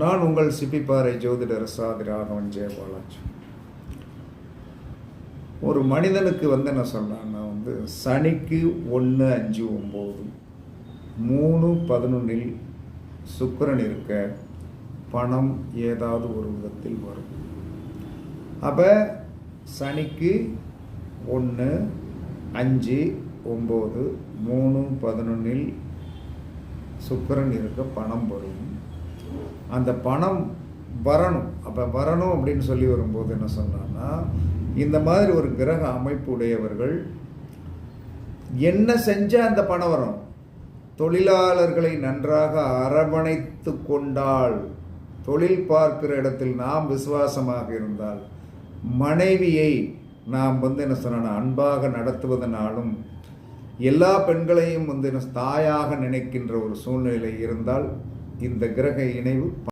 நான் உங்கள் சிப்பிப்பாறை ஜோதிடர் சாதி ராகவன் ஜெயபாலாஜி. ஒரு மனிதனுக்கு என்ன சொல்கிறான்னா சனிக்கு 1, 5, 9, 3, 11 சுக்கிரன் இருக்க பணம் ஏதாவது ஒரு விதத்தில் வரும். அப்போ சனிக்கு 1, 5, 9, 3, 11 சுக்கிரன் இருக்க பணம் வரும். அந்த பணம் வரணும். அப்போ வரணும் அப்படின்னு சொல்லி வரும்போது என்ன சொன்னான்னா, இந்த மாதிரி ஒரு கிரக அமைப்பு உடையவர்கள் என்ன செஞ்சால் அந்த பணம் வரும்? தொழிலாளர்களை நன்றாக அரவணைத்து கொண்டால், தொழில் பார்க்கிற இடத்தில் நாம் விசுவாசமாக இருந்தால், மனைவியை நாம் என்ன சொன்ன அன்பாக நடத்துவதனாலும், எல்லா பெண்களையும் தாயாக நினைக்கின்ற ஒரு சூழ்நிலை இருந்தால் இந்த கிரக இணைவு